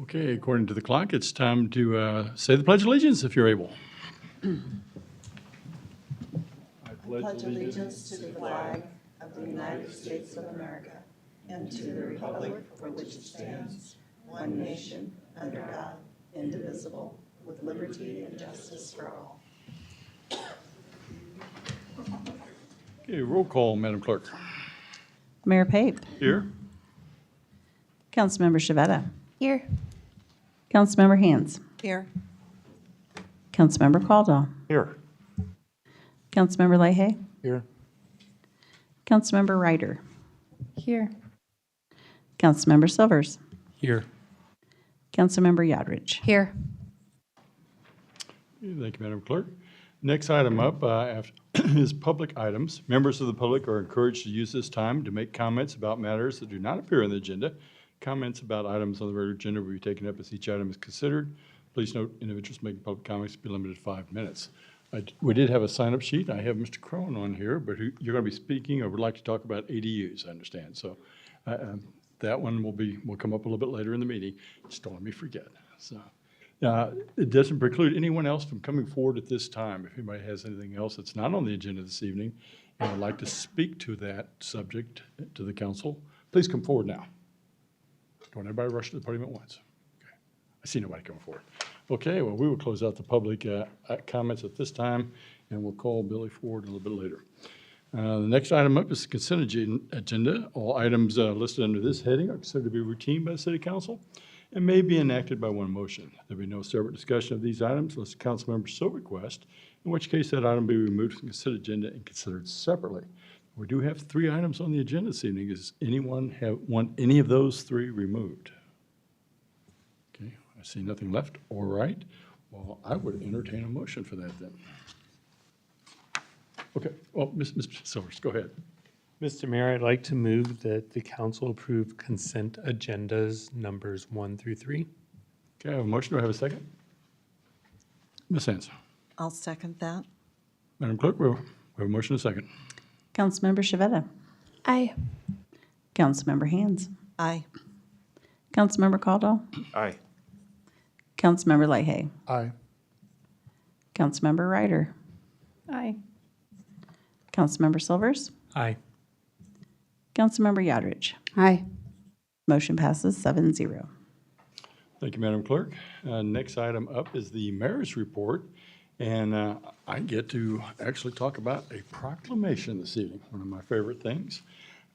Okay, according to the clock, it's time to say the Pledge of Allegiance if you're able. I pledge allegiance to the flag of the United States of America and to the republic for which it stands, one nation, under God, indivisible, with liberty and justice for all. Okay, roll call, Madam Clerk. Mayor Pape. Here. Councilmember Shavetta. Here. Councilmember Hands. Here. Councilmember Caldwell. Here. Councilmember Leahy. Here. Councilmember Ryder. Here. Councilmember Silvers. Here. Councilmember Yodridge. Here. Thank you, Madam Clerk. Next item up is public items. Members of the public are encouraged to use this time to make comments about matters that do not appear on the agenda. Comments about items on the regular agenda will be taken up as each item is considered. Please note, individuals making public comments will be limited to 5 minutes. We did have a sign-up sheet. I have Mr. Crone on here, but you're going to be speaking or would like to talk about ADUs, I understand. So that one will come up a little bit later in the meeting. Just don't let me forget. So it doesn't preclude anyone else from coming forward at this time. If anybody has anything else that's not on the agenda this evening and would like to speak to that subject to the council, please come forward now. Don't everybody rush to the podium at once. Okay. I see nobody coming forward. Okay, well, we will close out the public comments at this time, and we'll call Billy forward a little bit later. The next item up is the consent agenda. All items listed under this heading are considered to be routine by the City Council and may be enacted by one motion. There will be no separate discussion of these items unless the council members so request, in which case that item will be removed from the consent agenda and considered separately. We do have 3 items on the agenda this evening. Does anyone want any of those 3 removed? Okay, I see nothing left. All right. Well, I would entertain a motion for that then. Okay, well, Mr. Silvers, go ahead. Mr. Mayor, I'd like to move that the council approve consent agendas numbers 1 through 3. Okay, I have a motion. Do I have a second? Ms. Hands. I'll second that. Madam Clerk, we have a motion and a second. Councilmember Shavetta. Aye. Councilmember Hands. Aye. Councilmember Caldwell. Aye. Councilmember Leahy. Aye. Councilmember Ryder. Aye. Councilmember Silvers. Aye. Councilmember Yodridge. Aye. Motion passes 7-0. Thank you, Madam Clerk. Next item up is the mayor's report. And I get to actually talk about a proclamation this evening, one of my favorite things.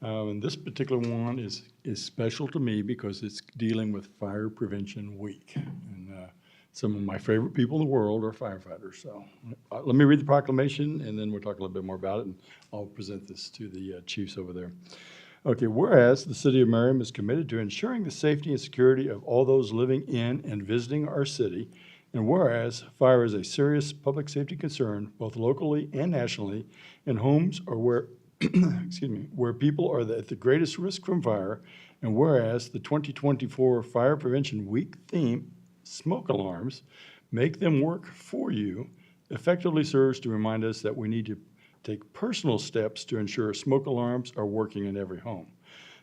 And this particular one is special to me because it's dealing with Fire Prevention Week. And some of my favorite people in the world are firefighters. So let me read the proclamation, and then we'll talk a little bit more about it, and I'll present this to the chiefs over there. Okay, whereas the city of Merriam is committed to ensuring the safety and security of all those living in and visiting our city, and whereas fire is a serious public safety concern, both locally and nationally, in homes or where, where people are at the greatest risk from fire, and whereas the 2024 Fire Prevention Week theme, smoke alarms, make them work for you, effectively serves to remind us that we need to take personal steps to ensure smoke alarms are working in every home.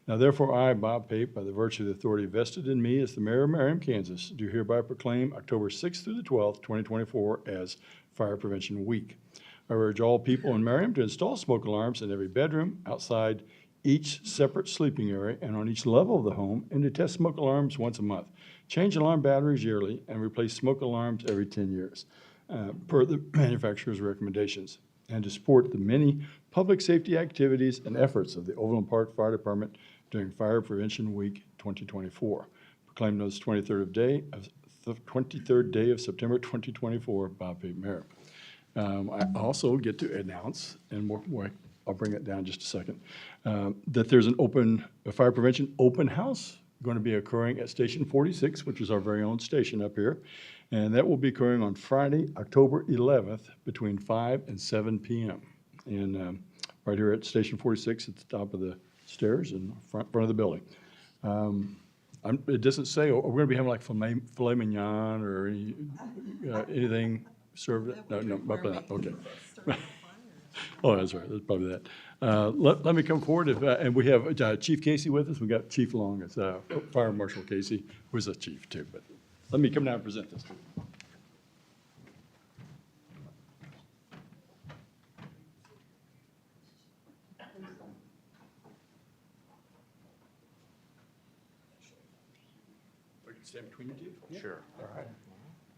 Now, therefore, I, Bob Pape, by the virtue of the authority vested in me as the mayor of Merriam, Kansas, do hereby proclaim October 6th through the 12th, 2024 as Fire Prevention Week. I urge all people in Merriam to install smoke alarms in every bedroom, outside each separate sleeping area, and on each level of the home, and to test smoke alarms once a month. Change alarm batteries yearly, and replace smoke alarms every 10 years, per the manufacturer's recommendations, and to support the many public safety activities and efforts of the Overland Park Fire Department during Fire Prevention Week 2024. Proclaimed on the 23rd day of September 2024, Bob Pape, Mayor. I also get to announce, and I'll bring it down in just a second, that there's a fire prevention open house going to be occurring at Station 46, which is our very own station up here. And that will be occurring on Friday, October 11th, between 5 and 7 p.m. And right here at Station 46 at the top of the stairs in front of the building. It doesn't say, we're going to be having like filet mignon or anything served. No, probably not. Okay. Oh, that's right. That's probably that. Let me come forward, and we have Chief Casey with us. We got Chief Long, it's Fire Marshal Casey, who's a chief too, but let me come down and present this to you. We can stand between you, Chief? Sure. All right.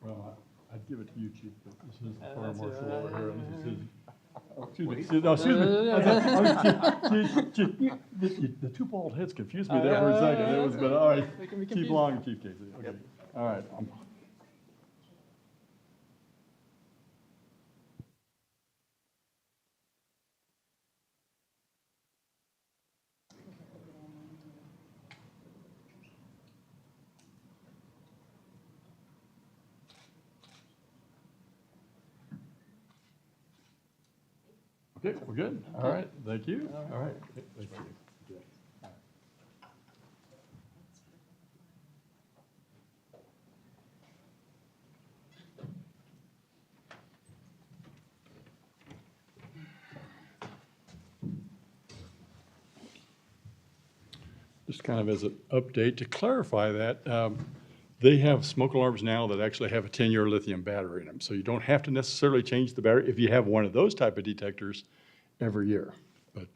Well, I'd give it to you, Chief, but this is the Fire Marshal over here, and this is his. Excuse me, no, excuse me. The two bald heads confused me there for a second. It was, but all right, Chief Long and Chief Casey. Okay, all right. Okay, we're good. All right, thank you. All right. Thank you. Just kind of as an update, to clarify that, they have smoke alarms now that actually have a 10-year lithium battery in them. So you don't have to necessarily change the battery if you have one of those type of detectors every year. But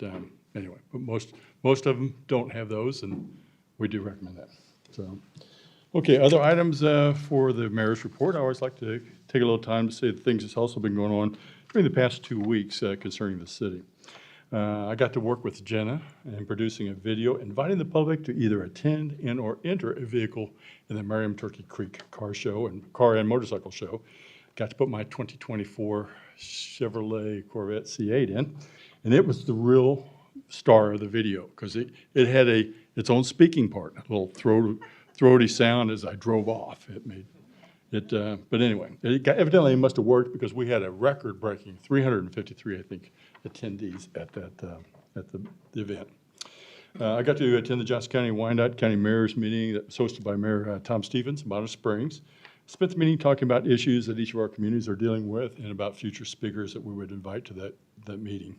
anyway, but most of them don't have those, and we do recommend that. So, okay, other items for the mayor's report. I always like to take a little time to say the things that's also been going on during the past 2 weeks concerning the city. I got to work with Jenna in producing a video inviting the public to either attend and or enter a vehicle in the Merriam Turkey Creek car and motorcycle show. Got to put my 2024 Chevrolet Corvette C8 in, and it was the real star of the video because it had its own speaking part, a little throaty sound as I drove off. It made it, but anyway, evidently it must have worked because we had a record-breaking 353, I think, attendees at the event. I got to attend the Johnson County Wyandotte County Mayor's meeting that was hosted by Mayor Tom Stevens in Bonner Springs. Spent the meeting talking about issues that each of our communities are dealing with and about future speakers that we would invite to that meeting.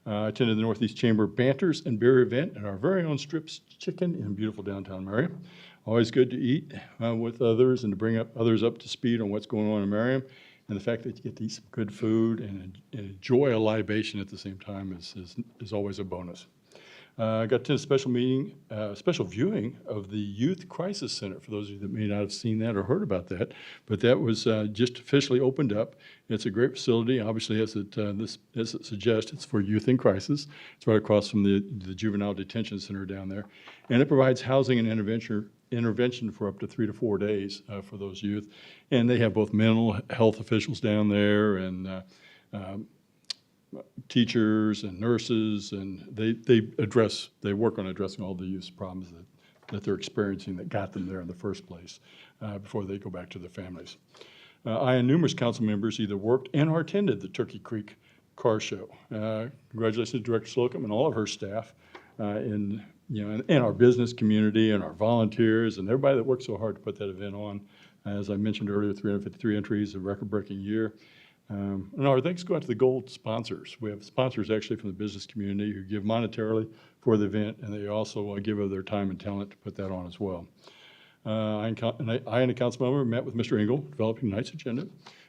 I attended the Northeast Chamber Banters and Beer event at our very own Strips Chicken in beautiful downtown Merriam. Always good to eat with others and to bring others up to speed on what's going on in Merriam. And the fact that you get to eat some good food and enjoy a libation at the same time is always a bonus. I got to a special viewing of the Youth Crisis Center, for those of you that may not have seen that or heard about that. But that was just officially opened up. It's a great facility. Obviously, as it suggests, it's for youth in crisis. It's right across from the Juvenile Detention Center down there. And it provides housing and intervention for up to 3 to 4 days for those youth. And they have both mental health officials down there and teachers and nurses, and they work on addressing all the youth problems that they're experiencing that got them there in the first place before they go back to their families. I and numerous council members either worked and or attended the Turkey Creek Car Show. Congratulations to Director Slocum and all of her staff in our business community and our volunteers and everybody that worked so hard to put that event on. As I mentioned earlier, 353 entries, a record-breaking year. And our thanks go out to the gold sponsors. We have sponsors actually from the business community who give monetarily for the event, and they also give of their time and talent to put that on as well. I and a council member met with Mr. Engel, developing tonight's agenda.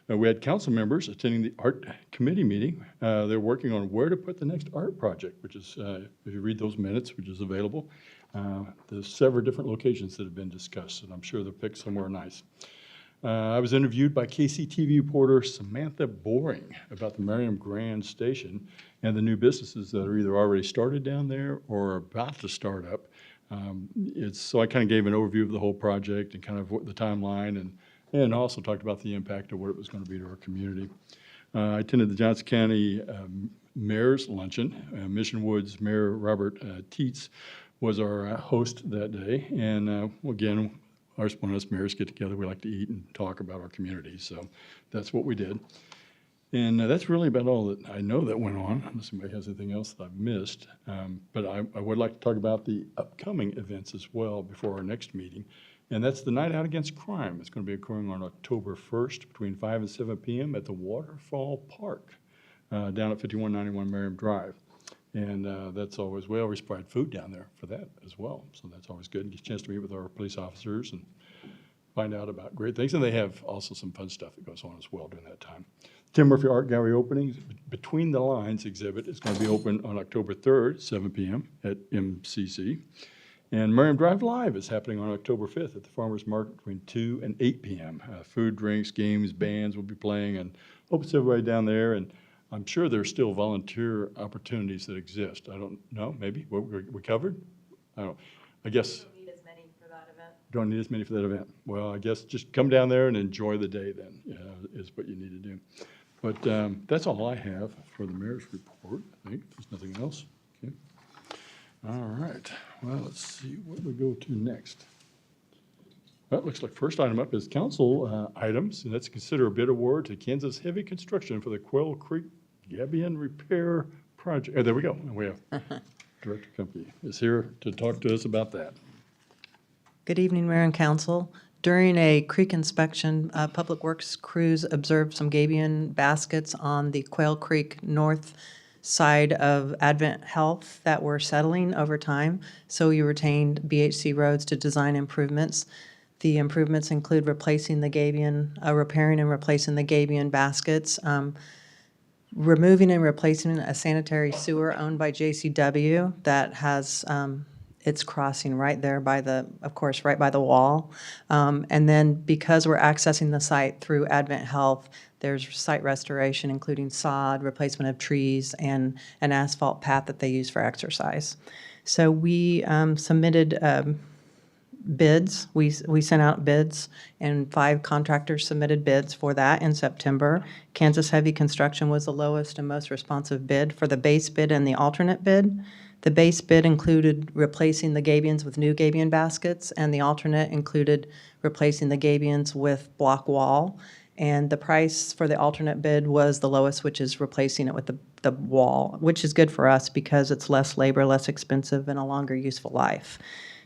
We had council members attending the art committee meeting. They're working on where to put the next art project, which is, if you read those minutes, which is available, there's several different locations that have been discussed, and I'm sure they'll pick somewhere nice. I was interviewed by KCTV reporter Samantha Boring about the Merriam Grand Station and the new businesses that are either already started down there or are about to start up. So I kind of gave an overview of the whole project and kind of what the timeline and also talked about the impact of what it was going to be to our community. I attended the Johnson County Mayor's Luncheon. Mission Woods Mayor Robert Teets was our host that day. And again, when us mayors get together, we like to eat and talk about our community. So that's what we did. And that's really about all that I know that went on, unless anybody has anything else that I've missed. But I would like to talk about the upcoming events as well before our next meeting. And that's the Night Out Against Crime. It's going to be occurring on October 1st between 5 and 7 p.m. at the Waterfall Park down at 5191 Merriam Drive. And that's always, we always provide food down there for that as well. So that's always good. Get a chance to meet with our police officers and find out about great things. And they have also some fun stuff that goes on as well during that time. Tim Murphy Art Gallery opening, Between the Lines exhibit is going to be open on October 3rd, 7 p.m. at MCC. And Merriam Drive Live is happening on October 5th at the Farmers Market between 2 and 8 p.m. Food, drinks, games, bands will be playing, and hope it's everybody down there. And I'm sure there's still volunteer opportunities that exist. I don't know, maybe, we covered? I don't, I guess. Don't need as many for that event. Don't need as many for that event. Well, I guess just come down there and enjoy the day then, is what you need to do. But that's all I have for the mayor's report. I think there's nothing else. Okay. All right. Well, let's see what we go to next. Well, it looks like first item up is council items, and that's consider a bid award to Kansas Heavy Construction for the Quail Creek Gabion Repair Project. Oh, there we go. And we have Director Company is here to talk to us about that. Good evening, Mayor and Council. During a creek inspection, Public Works crews observed some gabion baskets on the Quail Creek north side of Advent Health that were settling over time. So we retained BHC Roads to design improvements. The improvements include replacing the gabion, repairing and replacing the gabion baskets, removing and replacing a sanitary sewer owned by JCW that has its crossing right there by the, of course, right by the wall. And then because we're accessing the site through Advent Health, there's site restoration, including sod, replacement of trees, and an asphalt path that they use for exercise. So we submitted bids. We sent out bids, and 5 contractors submitted bids for that in September. Kansas Heavy Construction was the lowest and most responsive bid for the base bid and the alternate bid. The base bid included replacing the gabions with new gabion baskets, and the alternate included replacing the gabions with block wall. And the price for the alternate bid was the lowest, which is replacing it with the wall, which is good for us because it's less labor, less expensive, and a longer useful life.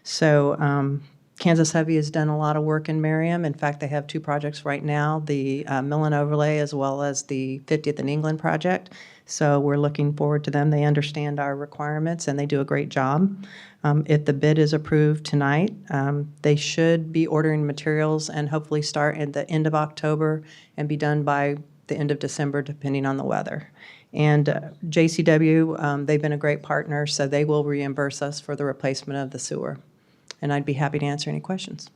So Kansas Heavy has done a lot of work in Merriam. In fact, they have 2 projects right now, the Mill and Overlay as well as the 50th in England project. So we're looking forward to them. They understand our requirements, and they do a great job. If the bid is approved tonight, they should be ordering materials and hopefully start at the end of October and be done by the end of December, depending on the weather. And JCW, they've been a great partner, so they will reimburse us for the replacement of the sewer. And I'd be happy to answer any questions.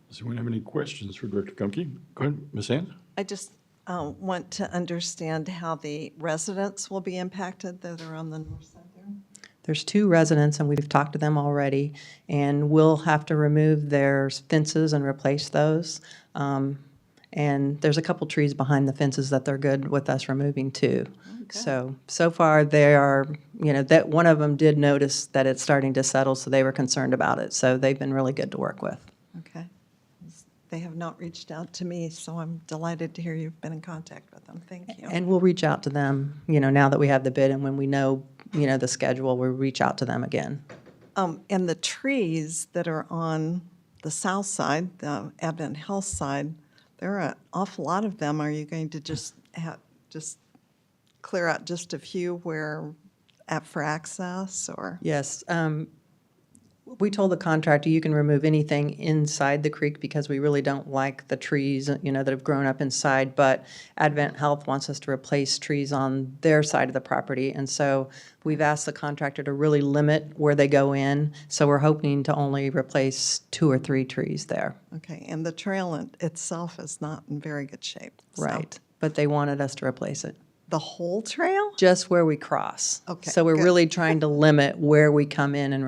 Does anyone have any questions for Director Kumke? Go ahead, Ms. Hand. I just want to understand how the residents will be impacted that are on the north side there. There's 2 residents, and we've talked to them already, and we'll have to remove their fences and replace those. And there's a couple trees behind the fences that they're good with us removing too. Okay. So far they are, that one of them did notice that it's starting to settle, so they were concerned about it. So they've been really good to work with. Okay. They have not reached out to me, so I'm delighted to hear you've been in contact with them. Thank you. And we'll reach out to them, now that we have the bid, and when we know, the schedule, we'll reach out to them again. And the trees that are on the south side, the Advent Health side, there are an awful lot of them. Are you going to just clear out just a few for access, or? Yes. We told the contractor you can remove anything inside the creek because we really don't like the trees, that have grown up inside. But Advent Health wants us to replace trees on their side of the property. And so we've asked the contractor to really limit where they go in. So we're hoping to only replace 2 or 3 trees there. Okay, and the trail itself is not in very good shape. so- Right. But they wanted us to replace it. The whole trail? Just where we cross. Okay, So we're good. really trying to limit where we come in and,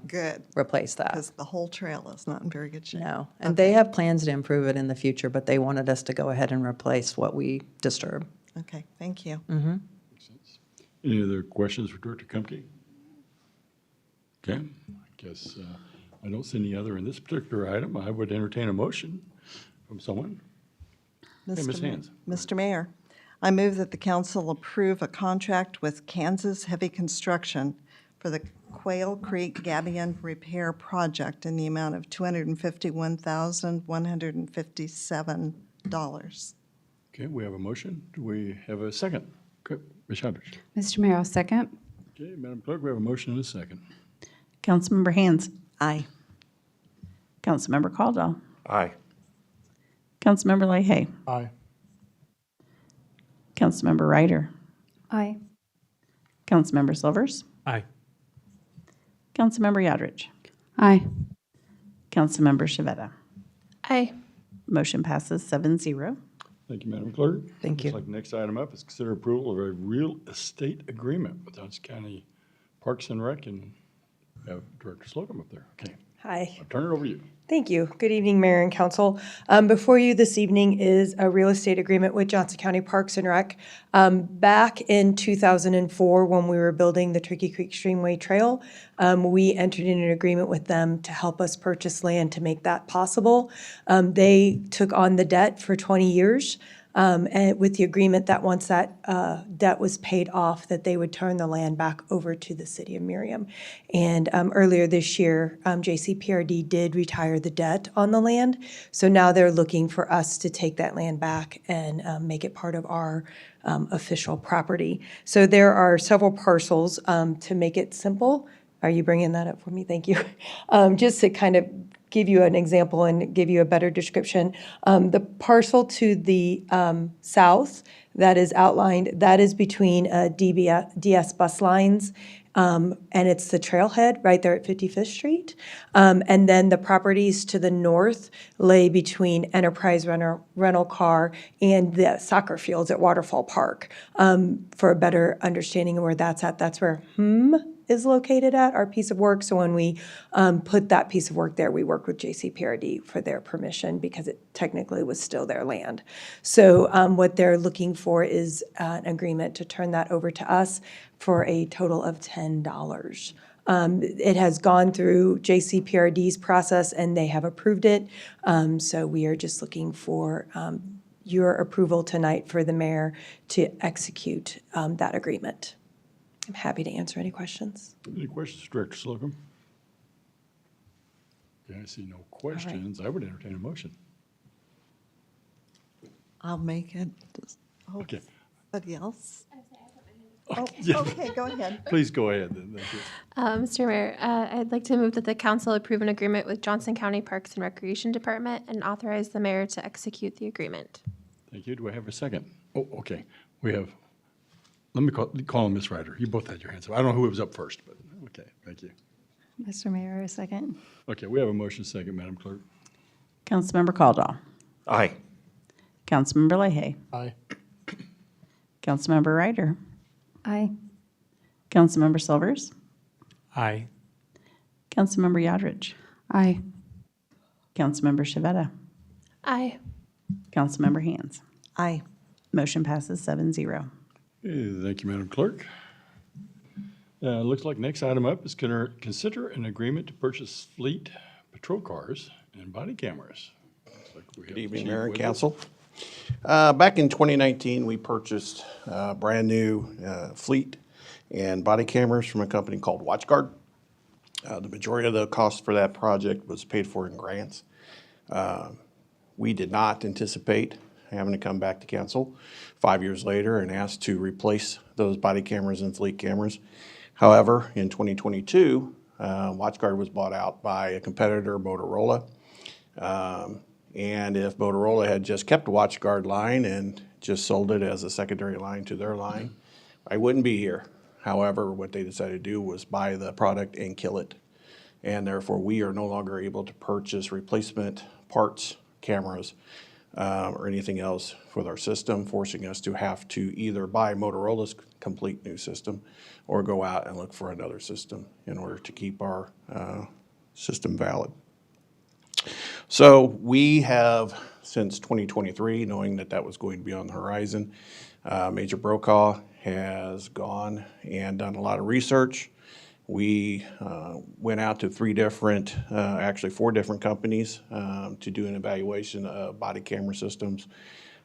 Good, replace that. because the whole trail is not in very good shape. No, and they have plans to improve it in the future, but they wanted us to go ahead and replace what we disturb. Okay, thank you. Any other questions for Director Kumke? Okay, I guess I don't see any other in this particular item. I would entertain a motion from someone. Ms. Mr. Ma- Hands. Mr. Mayor, I move that the council approve a contract with Kansas Heavy Construction for the Quail Creek Gabion Repair Project in the amount of $251,157. Okay, we have a motion. Do we have a second? Okay, Ms. Chandra. Mr. Mayor, I'll second. Okay, Madam Clerk, we have a motion and a second. Councilmember Hands. Aye. Councilmember Caldwell. Aye. Councilmember Leahy. Aye. Councilmember Ryder. Aye. Councilmember Silvers. Aye. Councilmember Yodrich. Aye. Councilmember Shavetta. Aye. Motion passes 7-0. Thank you, Madam Clerk. Thank you. Looks like the next item up is consider approval of a real estate agreement with Dutchess County Parks and Rec, and we have Director Slocum up there. Okay, Hi, I'll turn it over to you. thank you. Good evening, Mayor and Council. Before you this evening is a real estate agreement with Johnson County Parks and Rec. Back in 2004, when we were building the Turkey Creek Streamway Trail, we entered in an agreement with them to help us purchase land to make that possible. They took on the debt for 20 years. And with the agreement that once that debt was paid off, that they would turn the land back over to the city of Merriam. And earlier this year, JCPRD did retire the debt on the land. So now they're looking for us to take that land back and make it part of our official property. So there are several parcels. To make it simple, are you bringing that up for me? Thank you. Just to kind of give you an example and give you a better description. The parcel to the south that is outlined, that is between DS bus lines, and it's the trailhead right there at 55th Street. And then the properties to the north lay between Enterprise Rental Car and the soccer fields at Waterfall Park. For a better understanding of where that's at, that's where is located at, our piece of work. So when we put that piece of work there, we work with JCPRD for their permission because it technically was still their land. So what they're looking for is an agreement to turn that over to us for a total of $10. It has gone through JCPRD's process and they have approved it. So we are just looking for your approval tonight for the mayor to execute that agreement. I'm happy to answer any questions. Any questions, Director Slocum? Okay, I see no questions. I would entertain a motion. I'll make it. Okay. Somebody else? Yeah. Okay, go ahead. Please go ahead then. Thank you. Mr. Mayor, I'd like to move that the council approve an agreement with Johnson County Parks and Recreation Department and authorize the mayor to execute the agreement. Thank you. Do I have a second? Oh, okay. We have, let me call him Ms. Ryder. You both had your hands up. I don't know who was up first, but okay, thank you. Mr. Mayor, a second. Okay, we have a motion second, Madam Clerk. Councilmember Caldwell. Aye. Councilmember Leahy. Aye. Councilmember Ryder. Aye. Councilmember Silvers. Aye. Councilmember Yodrich. Aye. Councilmember Shavetta. Aye. Councilmember Hands. Aye. Motion passes 7-0. Thank you, Madam Clerk. Looks like next item up is consider an agreement to purchase fleet patrol cars and body cameras. Looks like we have Good evening, Chief Mayor and with Council. Back in 2019, we purchased brand-new fleet and body cameras from a company called WatchGuard. The majority of the cost for that project was paid for in grants. We did not anticipate having to come back to council 5 years later and ask to replace those body cameras and fleet cameras. However, in 2022, WatchGuard was bought out by a competitor, Motorola. And if Motorola had just kept the WatchGuard line and just sold it as a secondary line to their line, I wouldn't be here. However, what they decided to do was buy the product and kill it. And therefore, we are no longer able to purchase replacement parts, cameras, or anything else for our system, forcing us to have to either buy Motorola's complete new system or go out and look for another system in order to keep our system valid. So we have, since 2023, knowing that that was going to be on the horizon, Major Brokaw has gone and done a lot of research. We went out to actually four different companies to do an evaluation of body camera systems,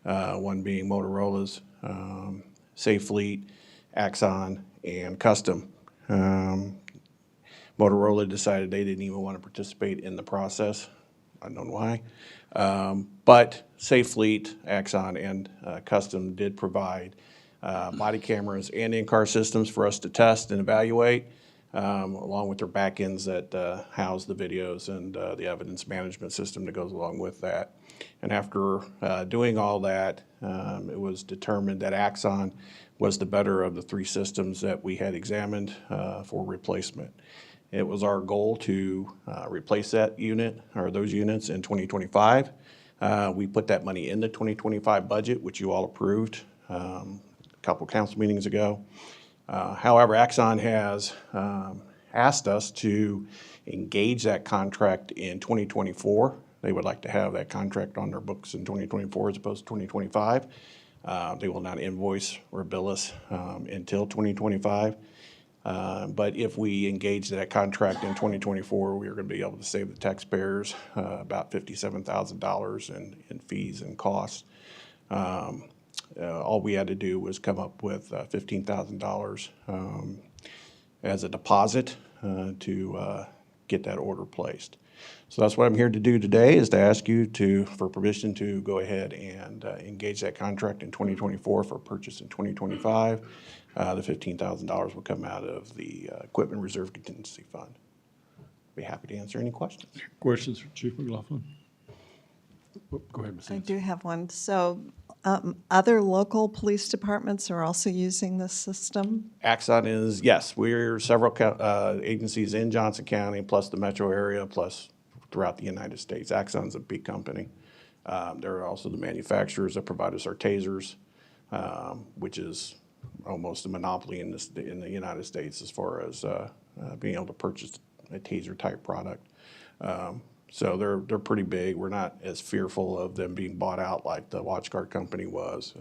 one being Motorola's, Safe Fleet, Axon, and Custom. Motorola decided they didn't even want to participate in the process. Unknown why. But Safe Fleet, Axon, and Custom did provide body cameras and in-car systems for us to test and evaluate, along with their back ends that house the videos and the evidence management system that goes along with that. And after doing all that, it was determined that Axon was the better of the three systems that we had examined for replacement. It was our goal to replace that unit or those units in 2025. We put that money in the 2025 budget, which you all approved a couple council meetings ago. However, Axon has asked us to engage that contract in 2024. They would like to have that contract on their books in 2024 as opposed to 2025. They will not invoice or bill us until 2025. But if we engage that contract in 2024, we are going to be able to save the taxpayers about $57,000 in fees and costs. All we had to do was come up with $15,000 as a deposit to get that order placed. So that's what I'm here to do today, is to ask you for permission to go ahead and engage that contract in 2024 for purchase in 2025. The $15,000 will come out of the Equipment Reserve Contingency Fund. Be happy to answer any questions. Questions for Chief McLaughlin? Go ahead, Ms. I Hanson. do have one. So other local police departments are also using this system? Axon is, yes, we're several agencies in Johnson County, plus the metro area, plus throughout the United States. Axon's a big company. They're also the manufacturers that provide us our tasers, which is almost a monopoly in the United States as far as being able to purchase a taser type product. So they're pretty big. We're not as fearful of them being bought out like the WatchGuard company was.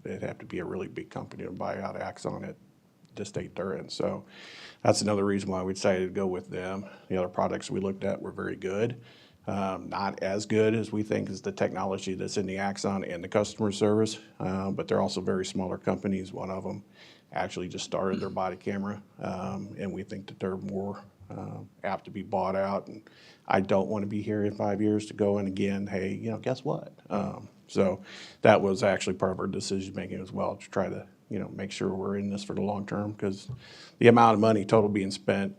It'd have to be a really big company to buy out Axon at the state they're in. So that's another reason why we decided to go with them. The other products we looked at were very good. Not as good as we think is the technology that's in the Axon and the customer service, but they're also very smaller companies. One of them actually just started their body camera, and we think that they're more apt to be bought out. And I don't want to be here in 5 years to go and again, hey, guess what? So that was actually part of our decision making as well, to try to make sure we're in this for the long term, because the amount of money total being spent,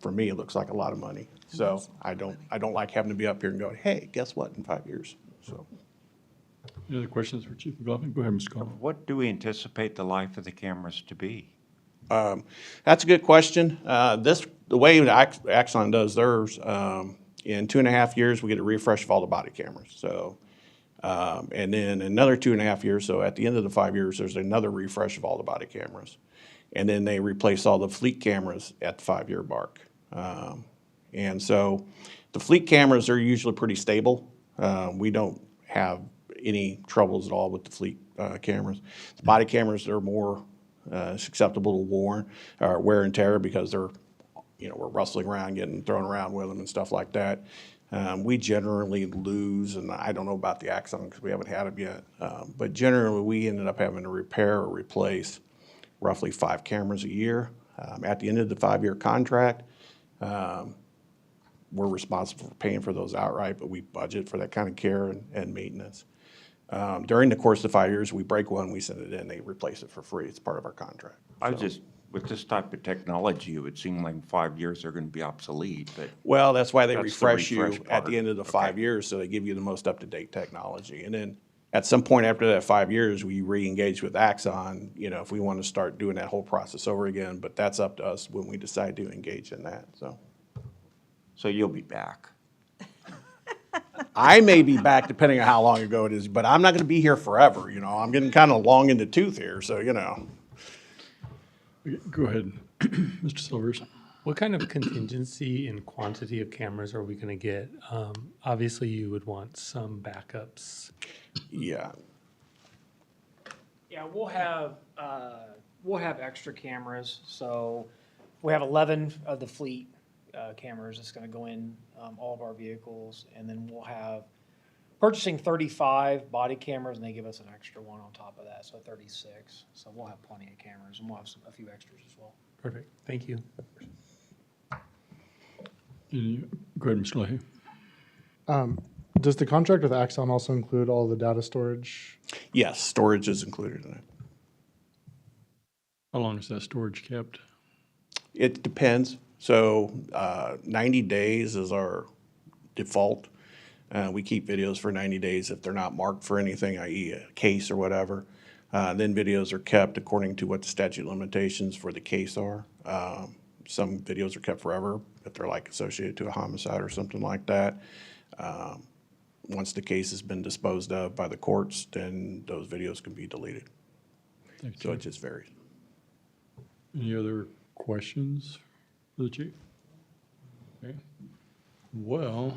for me, it looks like a lot of money. So I don't like having to be up here and go, hey, guess what, in 5 years. So. Any other questions for Chief McLaughlin? Go ahead, Mr. Collins. What do we anticipate the life of the cameras to be? That's a good question. The way that Axon does theirs, in 2.5 years, we get a refresh of all the body cameras. So, and then another 2.5 years, so at the end of the 5 years, there's another refresh of all the body cameras. And then they replace all the fleet cameras at the 5-year mark. And so the fleet cameras are usually pretty stable. We don't have any troubles at all with the fleet cameras. The body cameras are more susceptible to wear and tear, because they're, we're rustling around, getting thrown around with them and stuff like that. We generally lose, and I don't know about the Axon because we haven't had them yet, but generally we ended up having to repair or replace roughly 5 cameras a year. At the end of the 5-year contract, we're responsible for paying for those outright, but we budget for that kind of care and maintenance. During the course of the 5 years, we break one, we send it in, they replace it for free. It's part of our contract. I was just, with this type of technology, it would seem like in 5 years they're going to be obsolete, but Well, that's why they That's the refresh you refresh at the part. end of the Okay. 5 years, so they give you the most up-to-date technology. And then at some point after that 5 years, we re-engage with Axon, if we want to start doing that whole process over again, but that's up to us when we decide to engage in that, so. so you'll be back. I may be back depending on how long ago it is, but I'm not going to be here forever, I'm getting kind of long in the tooth here, so, Go ahead, Mr. Silvers. What kind of contingency and quantity of cameras are we going to get? Obviously, you would want some backups. Yeah. Yeah, we'll have extra cameras. So we have 11 of the fleet cameras that's going to go in all of our vehicles, and then we'll have purchasing 35 body cameras, and they give us an extra one on top of that, so 36. So we'll have plenty of cameras, and we'll have a few extras as well. Perfect. Thank you. Go ahead, Mr. Leahy. Does the contract with Axon also include all the data storage? Yes, storage is included in it. How long is that storage kept? It depends. So 90 days is our default. We keep videos for 90 days if they're not marked for anything, i.e. a case or whatever. Then videos are kept according to what the statute of limitations for the case are. Some videos are kept forever if they're like associated to a homicide or something like that. Once the case has been disposed of by the courts, then those videos can be deleted. Thank So you. it just varies. Any other questions for the chief? Okay. Well,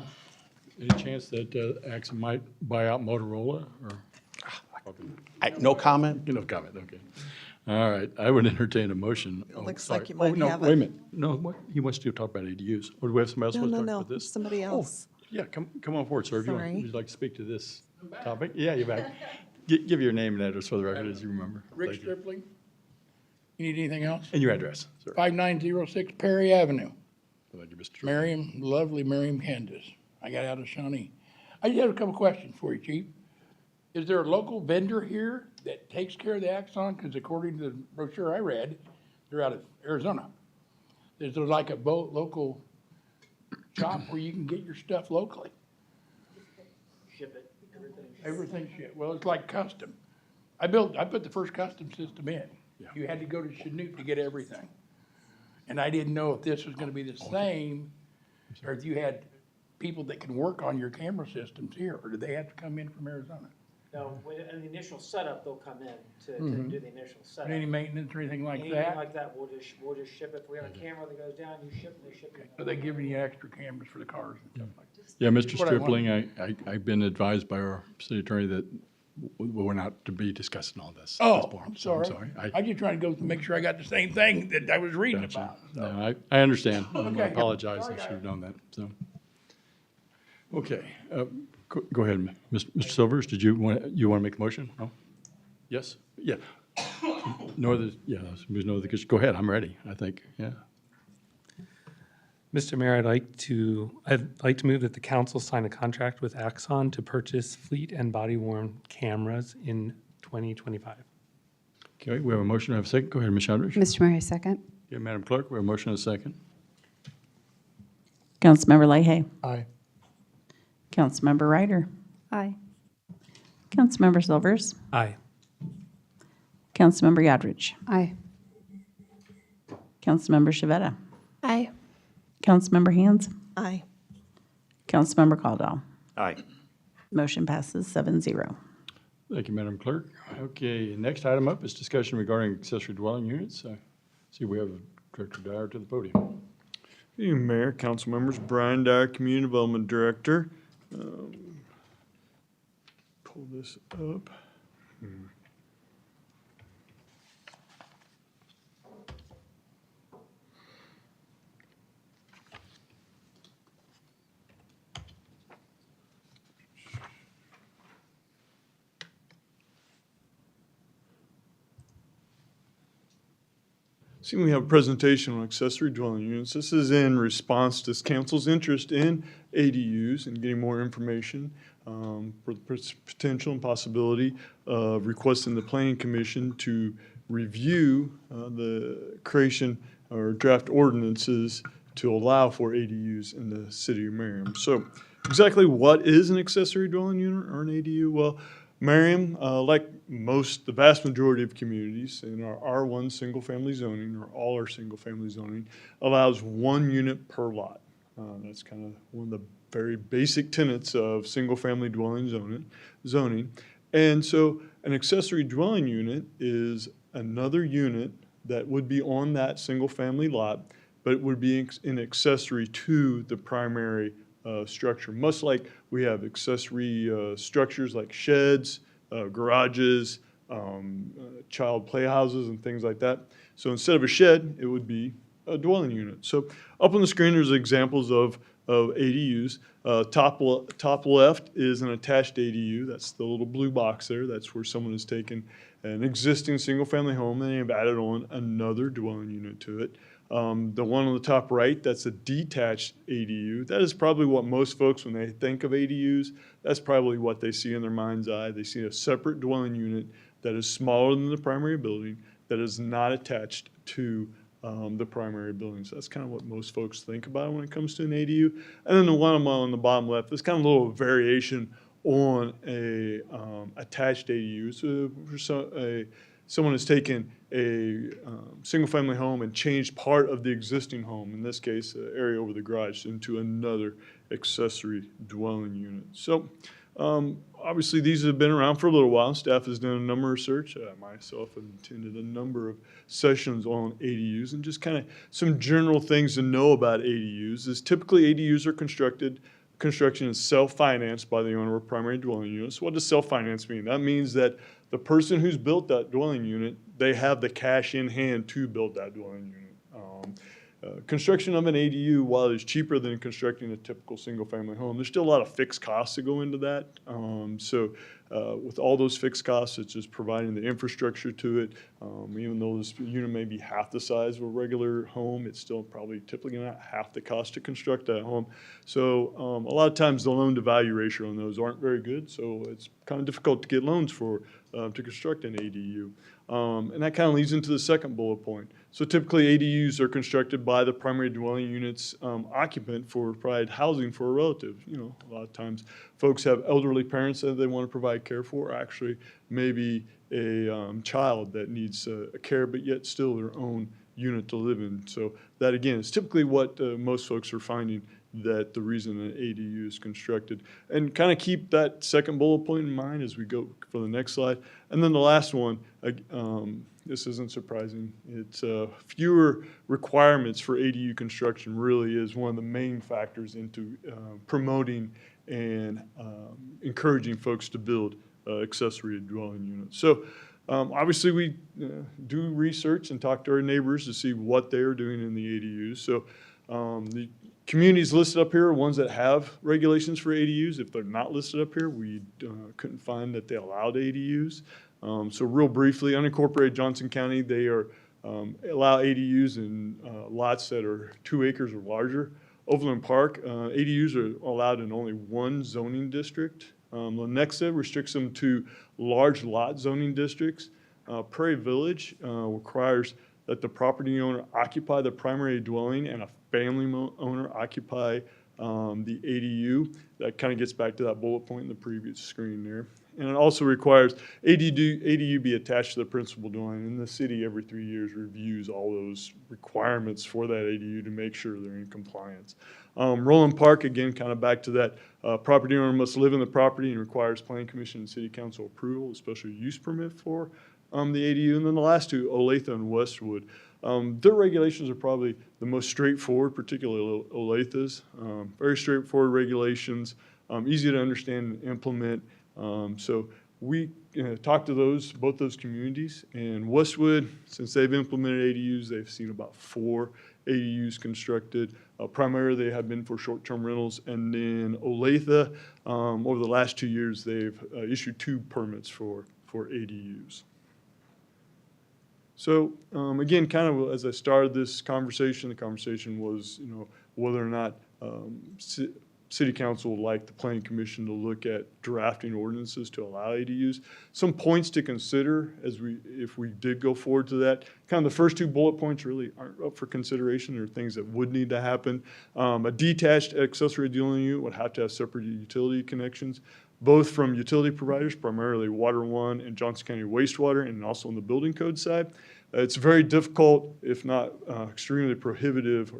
any chance that Axon might buy out Motorola or? No comment? No comment, okay. All right, I would entertain a motion. Oh, Looks sorry. like you Oh, might no, have Wait a it. minute. No, what, he wants to talk about ADUs. Or do we have somebody else who wants to talk about this? somebody else. Yeah, come on forward, sir. If you want, Sorry. would you like to speak to this topic? Yeah, you're back. Give your name and address for the record as you remember. Rick Thank you. Stripling. You need anything else? And your address, sir. 5906 Perry Avenue, Thank you, Mr. Chairman. Merriam, lovely Merriam, Kansas. I got out of Shawnee. I just have a couple questions for you, Chief. Is there a local vendor here that takes care of the Axon? Because according to the brochure I read, they're out of Arizona. Is there like a local shop where you can get your stuff locally? Ship it, Everything's shit. Well, it's like custom. I put the first custom system in. Yeah. You had to go to Chanute to get everything. And I didn't know if this was gonna be the same, or if you had people that can work on your camera systems here, or do they have to come in from Arizona? No, in the initial setup, they'll come in to do the initial setup. Any maintenance or anything like Anything that? like that, we'll just ship it. If we have a camera that goes down, you ship it, they ship it. So they giving you extra cameras for the cars and stuff like that? Yeah, Mr. What I want. Stripling, I've been advised by our city attorney that we're not to be discussing all this. at this Oh, point, I'm so sorry. I just trying to go make sure I got the same thing that I was reading Gotcha. about. so. No, I understand. I Okay. apologize. I should have known that, so. Okay, go ahead, Mr. Silvers, did you want to make a motion? No? Yes? Yeah. No other, yeah, there's no other, go ahead, I'm ready, I think, yeah. Mr. Mayor, I'd like to move that the council sign a contract with Axon to purchase fleet and body-worn cameras in 2025. Okay, we have a motion, I have a second. Go ahead, Ms. Shadrich. Mr. Mayor, second. Okay, Madam Clerk, we have a motion and a second. Councilmember Leahy. Aye. Councilmember Ryder. Aye. Councilmember Silvers. Aye. Councilmember Yodrich. Aye. Councilmember Shavetta. Aye. Councilmember Hands. Aye. Councilmember Caldwell. Aye. Motion passes 7-0. Thank you, Madam Clerk. Okay, next item up is discussion regarding accessory dwelling units. See, we have Director Dyer to the podium. Hey, Mayor, council members, Brian Dyer, Community Development Director. Pull this up. See, we have a presentation on accessory dwelling units. This is in response to council's interest in ADUs and getting more information for the potential and possibility of requesting the planning commission to review the creation or draft ordinances to allow for ADUs in the city of Merriam. So exactly what is an accessory dwelling unit or an ADU? Well, Merriam, like the vast majority of communities in our R1 single-family zoning, or all our single-family zoning, allows 1 unit per lot. That's kind of one of the very basic tenets of single-family dwelling zoning. And so an accessory dwelling unit is another unit that would be on that single-family lot, but it would be an accessory to the primary structure, much like we have accessory structures like sheds, garages, child playhouses, and things like that. So instead of a shed, it would be a dwelling unit. So up on the screen, there's examples of ADUs. Top left is an attached ADU. That's the little blue box there. That's where someone has taken an existing single-family home and they have added on another dwelling unit to it. The one on the top right, that's a detached ADU. That is probably what most folks, when they think of ADUs, that's probably what they see in their mind's eye. They see a separate dwelling unit that is smaller than the primary building, that is not attached to the primary building. So that's kind of what most folks think about when it comes to an ADU. And then the one on the bottom left is kind of a little variation on a attached ADU. So for someone has taken a single-family home and changed part of the existing home, in this case, the area over the garage, into another accessory dwelling unit. So obviously, these have been around for a little while. Staff has done a number of research. Myself have attended a number of sessions on ADUs, and just kind of some general things to know about ADUs is typically ADUs are construction is self-financed by the owner of primary dwelling units. What does self-finance mean? That means that the person who's built that dwelling unit, they have the cash in hand to build that dwelling unit. Construction of an ADU, while it's cheaper than constructing a typical single-family home, there's still a lot of fixed costs that go into that. With all those fixed costs, it's just providing the infrastructure to it. Even though this unit may be half the size of a regular home, it's still probably typically not half the cost to construct that home. So a lot of times the loan-to-value ratio on those aren't very good, so it's kind of difficult to get loans for to construct an ADU. And that kind of leads into the second bullet point. So typically ADUs are constructed by the primary dwelling unit's occupant for provide housing for a relative. You know, a lot of times folks have elderly parents that they want to provide care for, or actually maybe a child that needs care, but yet still their own unit to live in. So that again is typically what most folks are finding, that the reason an ADU is constructed. And kind of keep that second bullet point in mind as we go for the next slide. And then the last one, this isn't surprising. It's fewer requirements for ADU construction really is one of the main factors into promoting and encouraging folks to build accessory dwelling units. So obviously we do research and talk to our neighbors to see what they're doing in the ADUs. So the communities listed up here are ones that have regulations for ADUs. If they're not listed up here, we couldn't find that they allowed ADUs. So real briefly, unincorporated Johnson County, they are allow ADUs in lots that are 2 acres or larger. Overland Park, ADUs are allowed in only one zoning district. Lenexa restricts them to large lot zoning districts. Prairie Village requires that the property owner occupy the primary dwelling and a family owner occupy the ADU. That kind of gets back to that bullet point in the previous screen there. And it also requires ADU be attached to the principal dwelling. And the city every 3 years reviews all those requirements for that ADU to make sure they're in compliance. Roland Park, again, kind of back to that, property owner must live in the property and requires planning commission and city council approval, a special use permit for the ADU. And then the last two, Olathe and Westwood. Their regulations are probably the most straightforward, particularly Olathe's. Very straightforward regulations, easy to understand and implement. So we talked to both those communities, and Westwood, since they've implemented ADUs, they've seen about 4 ADUs constructed. Primarily, they have been for short-term rentals, and then Olathe, over the last 2 years, they've issued 2 permits for ADUs. So again, kind of as I started this conversation, the conversation was, whether or not City Council would like the Planning Commission to look at drafting ordinances to allow ADUs. Some points to consider if we did go forward to that. Kind of the first 2 bullet points really aren't up for consideration. They're things that would need to happen. A detached accessory dwelling unit would have to have separate utility connections, both from utility providers, primarily Water One and Johnson County Wastewater, and also on the building code side. It's very difficult, if not extremely prohibitive,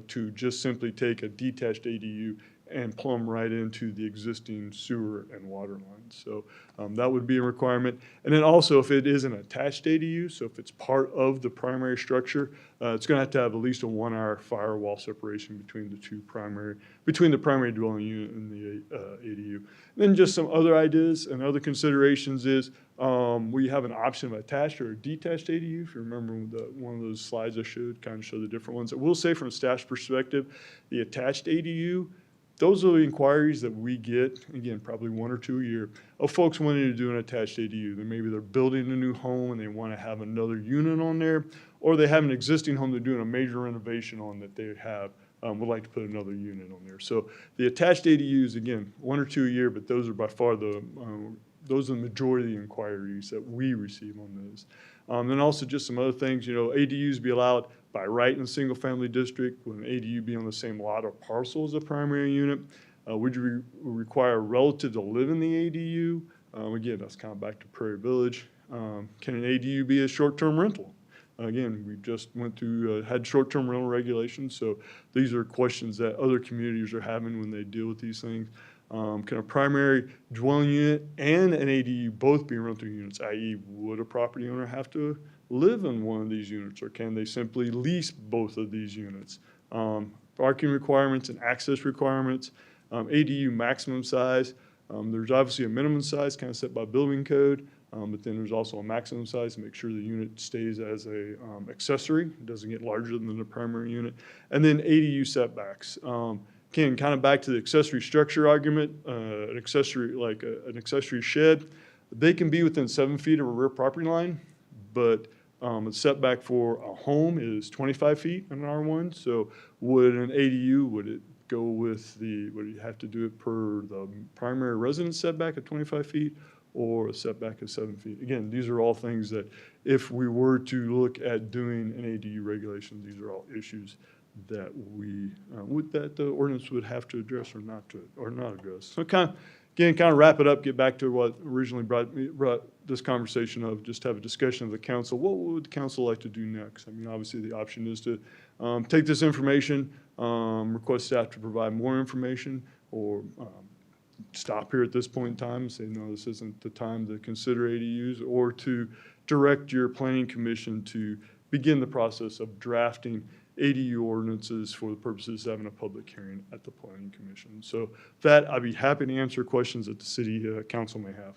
to just simply take a detached ADU and plumb right into the existing sewer and water lines. So that would be a requirement. And then also, if it is an attached ADU, so if it's part of the primary structure, it's going to have at least a 1-hour firewall separation between the primary dwelling unit and the ADU. And then just some other ideas and other considerations is we have an option of attached or a detached ADU. If you remember one of those slides I showed, kind of show the different ones. I will say from staff's perspective, the attached ADU, those are the inquiries that we get, again, probably 1 or 2 a year, of folks wanting to do an attached ADU. Maybe they're building a new home and they want to have another unit on there, or they have an existing home they're doing a major renovation on that they have, would like to put another unit on there. So the attached ADUs, again, 1 or 2 a year, but those are by far the those are the majority of the inquiries that we receive on those. Then also just some other things, ADUs be allowed by right in a single-family district, would an ADU be on the same lot or parcel as a primary unit? Would you require a relative to live in the ADU? Again, that's kind of back to Prairie Village. Can an ADU be a short-term rental? Again, we just went through, had short-term rental regulations, so these are questions that other communities are having when they deal with these things. Can a primary dwelling unit and an ADU both be rental units, i.e. would a property owner have to live in one of these units, or can they simply lease both of these units? Parking requirements and access requirements, ADU maximum size. There's obviously a minimum size kind of set by building code, but then there's also a maximum size to make sure the unit stays as a accessory, doesn't get larger than the primary unit. And then ADU setbacks. Again, kind of back to the accessory structure argument, an accessory, like an accessory shed, they can be within 7 feet of a rear property line, but a setback for a home is 25 feet in R1. So would an ADU, would it go with would you have to do it per the primary residence setback of 25 feet or a setback of 7 feet? Again, these are all things that if we were to look at doing an ADU regulation, these are all issues that that the ordinance would have to address or not address. So kind of wrap it up, get back to what originally brought this conversation of just have a discussion of the council. What would the council like to do next? I mean, obviously the option is to take this information, request staff to provide more information, or stop here at this point in time and say, no, this isn't the time to consider ADUs, or to direct your planning commission to begin the process of drafting ADU ordinances for the purposes of having a public hearing at the Planning Commission. So that, I'd be happy to answer questions that the city council may have.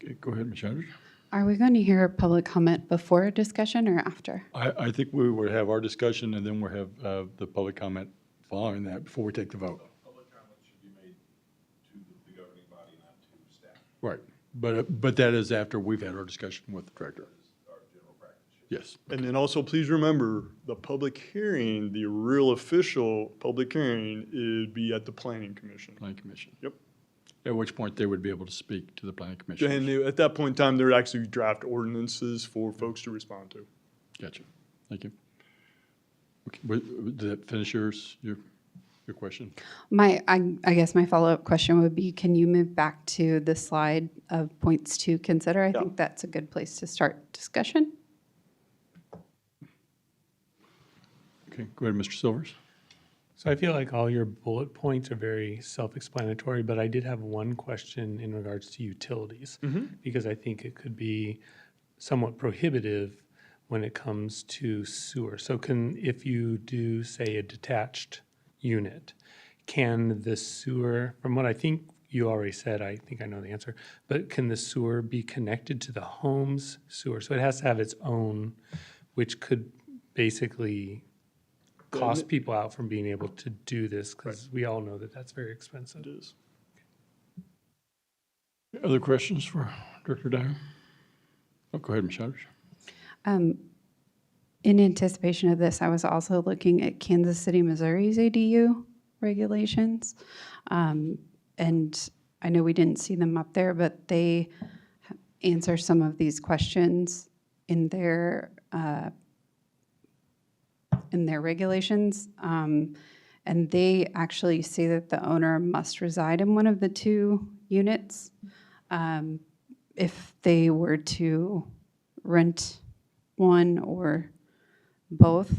Okay, go ahead, Ms. Sanders. Are we going to hear public comment before a discussion or after? I think we would have our discussion, and then we'll have the public comment following that before we take the vote. Public comment should be made to the governing body, not to staff. Right, but that is after we've had our discussion with the director. Our general practice. Yes. And then also, please remember, the public hearing, the real official public hearing, would be at the Planning Commission. Planning Commission. Yep. At which point they would be able to speak to the Planning Commission. And at that point in time, there would actually draft ordinances for folks to respond to. Gotcha. Thank you. Okay, did that finish your question? I guess my follow-up question would be, can you move back to the slide of points to consider? I think that's a good place to start discussion. Okay, go ahead, Mr. Silvers. So I feel like all your bullet points are very self-explanatory, but I did have one question in regards to utilities, because I think it could be somewhat prohibitive when it comes to sewer. So if you do, say, a detached unit, can the sewer, from what I think you already said, I think I know the answer, but can the sewer be connected to the home's sewer? So it has to have its own, which could basically cost people out from being able to do this, because we all know that that's very expensive. It is. Other questions for Director Dyer? Oh, go ahead, Ms. Sanders. In anticipation of this, I was also looking at Kansas City, Missouri's ADU regulations. And I know we didn't see them up there, but they answer some of these questions in their regulations. And they actually say that the owner must reside in one of the two units. If they were to rent one or both.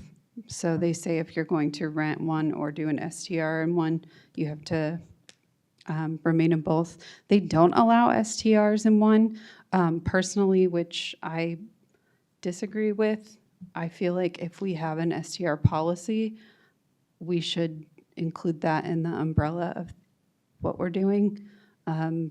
So they say if you're going to rent one or do an STR in one, you have to remain in both. They don't allow STRs in one, personally, which I disagree with. I feel like if we have an STR policy, we should include that in the umbrella of what we're doing,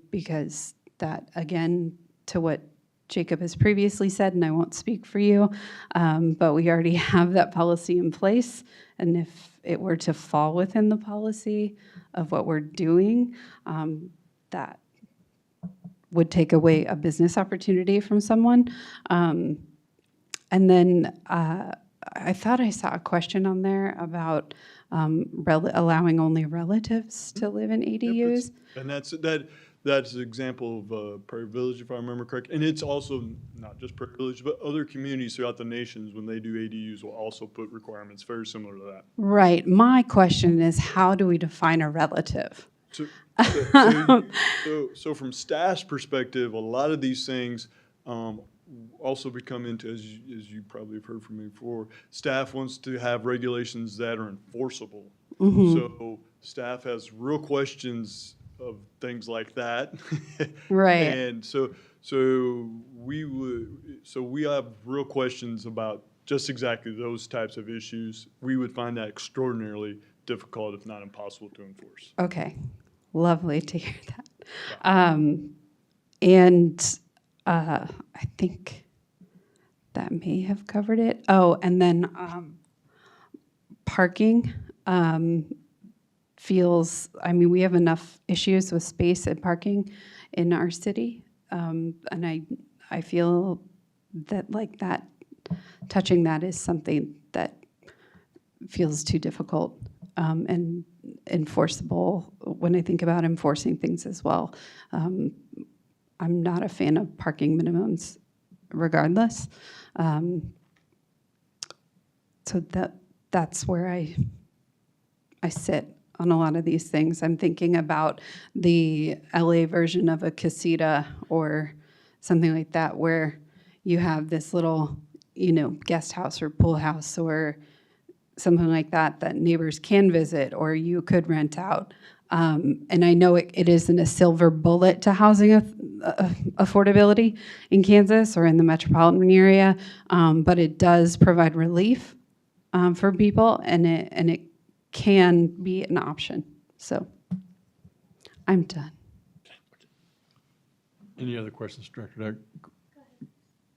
because that, again, to what Jacob has previously said, and I won't speak for you, but we already have that policy in place, and if it were to fall within the policy of what we're doing, that would take away a business opportunity from someone. And then I thought I saw a question on there about allowing only relatives to live in ADUs. And that's an example of Prairie Village, if I remember correct. And it's also not just Prairie Village, but other communities throughout the nations, when they do ADUs, will also put requirements very similar to that. Right. My question is, how do we define a relative? So, so from staff's perspective, a lot of these things also become into, as you probably have heard from me before, staff wants to have regulations that are enforceable. So staff has real questions of things like that. Right. And so we have real questions about just exactly those types of issues. We would find that extraordinarily difficult, if not impossible, to enforce. Okay. Lovely to hear that. And I think that may have covered it. Oh, and then parking feels, I mean, we have enough issues with space and parking in our city. And I feel that like that, touching that is something that feels too difficult and enforceable when I think about enforcing things as well. I'm not a fan of parking minimums regardless. So that's where I sit on a lot of these things. I'm thinking about the LA version of a casita or something like that, where you have this little, guest house or pool house or something like that that neighbors can visit or you could rent out. And I know it isn't a silver bullet to housing affordability in Kansas or in the metropolitan area, but it does provide relief for people, and it can be an option. So I'm done. Any other questions, Director Doug?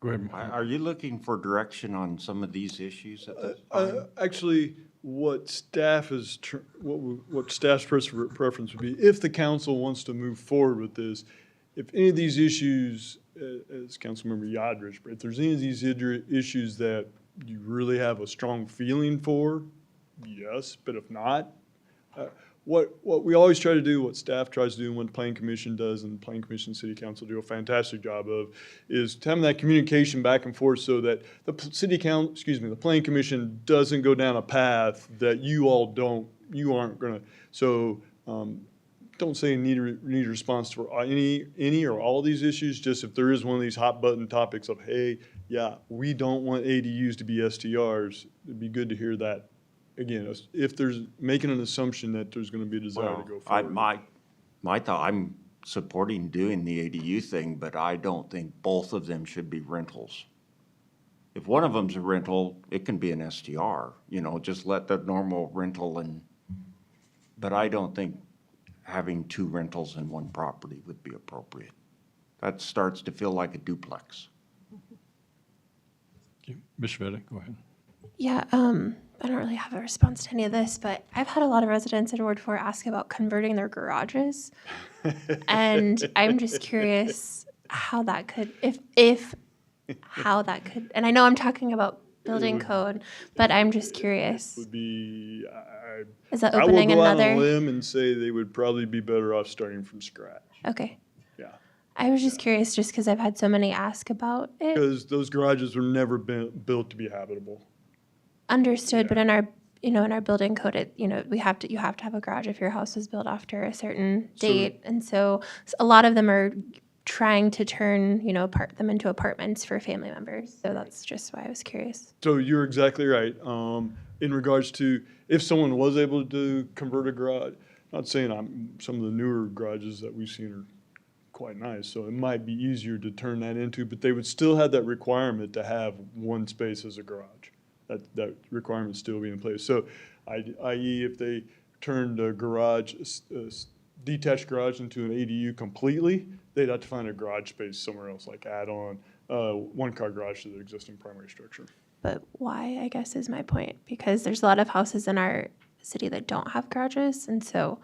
Go ahead. Are you looking for direction on some of these issues at this time? Actually, what staff is, what staff's preference would be, if the council wants to move forward with this, if any of these issues, as Councilmember Yodridge, if there's any of these issues that you really have a strong feeling for, yes, but if not, what we always try to do, what staff tries to do, and what the Planning Commission does, and the Planning Commission and City Council do a fantastic job of, is having that communication back and forth so that the the Planning Commission doesn't go down a path that you aren't gonna. So don't say you need a response for any or all of these issues. Just if there is one of these hot button topics of, hey, yeah, we don't want ADUs to be STRs, it'd be good to hear that. Again, if there's making an assumption that there's going to be a desire to go forward. My thought, I'm supporting doing the ADU thing, but I don't think both of them should be rentals. If one of them's a rental, it can be an STR, just let the normal rental but I don't think having two rentals in one property would be appropriate. That starts to feel like a duplex. Ms. Shveta, go ahead. Yeah, I don't really have a response to any of this, but I've had a lot of residents in Ward 4 ask about converting their garages. And I'm just curious how that could, how that could, and I know I'm talking about building code, but I'm just curious. Would be, Is that opening I will go another? out on a limb and say they would probably be better off starting from scratch. Okay. Yeah. I was just curious just because I've had so many ask about it. Because those garages were never built to be habitable. Understood, but in our, in our building code, you have to have a garage if your house was built after a certain date. And so a lot of them are trying to turn, them into apartments for family members. So that's just why I was curious. So you're exactly right. In regards to if someone was able to convert a garage, not saying some of the newer garages that we've seen are quite nice, so it might be easier to turn that into, but they would still have that requirement to have one space as a garage. That requirement still be in place. So, i.e., if they turned a garage, detached garage into an ADU completely, they'd have to find a garage space somewhere else, like add on one-car garage to the existing primary structure. But why, I guess, is my point, because there's a lot of houses in our city that don't have garages, and so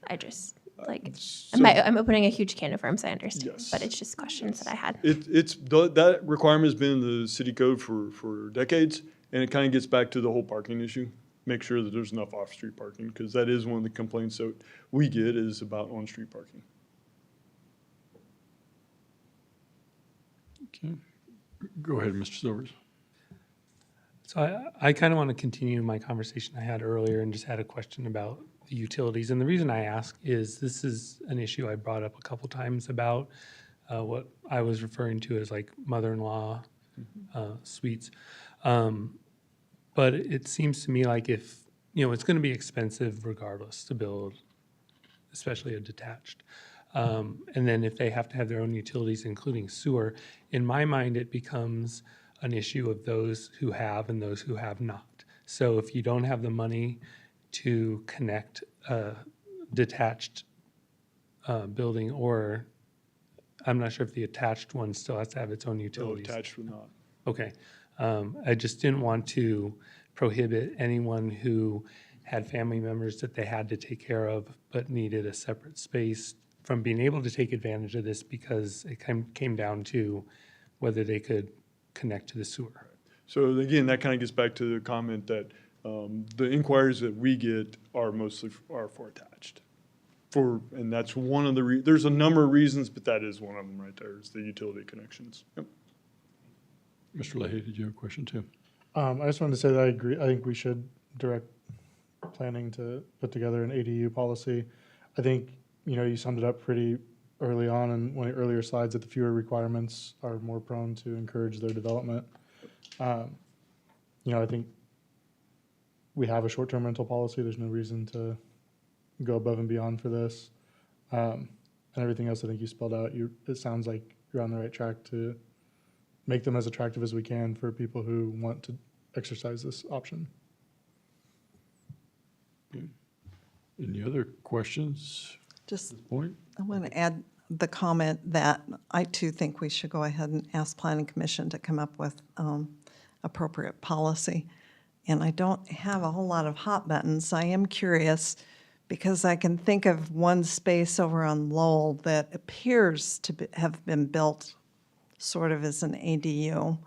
I just I'm opening a huge can of worms, I understand, Yes. but it's just questions that I had. That requirement has been in the city code for decades, and it kind of gets back to the whole parking issue. Make sure that there's enough off-street parking, because that is one of the complaints that we get is about on-street parking. Okay. Go ahead, Mr. Silvers. So I kind of want to continue my conversation I had earlier and just had a question about the utilities. And the reason I ask is this is an issue I brought up a couple times about what I was referring to as like mother-in-law suites. But it seems to me like if, it's going to be expensive regardless to build, especially a detached. And then if they have to have their own utilities, including sewer, in my mind, it becomes an issue of those who have and those who have not. So if you don't have the money to connect a detached building, or I'm not sure if the attached one still has to have its own No, utilities. attached would not. Okay. I just didn't want to prohibit anyone who had family members that they had to take care of but needed a separate space from being able to take advantage of this because it came down to whether they could connect to the sewer. So again, that kind of gets back to the comment that the inquiries that we get are mostly for attached. And that's one of the, there's a number of reasons, but that is one of them right there, is the utility connections. Yep. Mr. Leahy, did you have a question too? I just wanted to say that I agree. I think we should direct planning to put together an ADU policy. I think, you summed it up pretty early on in one of your earlier slides that the fewer requirements are more prone to encourage their development. I think we have a short-term rental policy. There's no reason to go above and beyond for this. And everything else I think you spelled out, it sounds like you're on the right track to make them as attractive as we can for people who want to exercise this option. Any other questions Just, at this point? I want to add the comment that I too think we should go ahead and ask Planning Commission to come up with appropriate policy. And I don't have a whole lot of hot buttons. I am curious because I can think of one space over on Lowell that appears to have been built sort of as an ADU.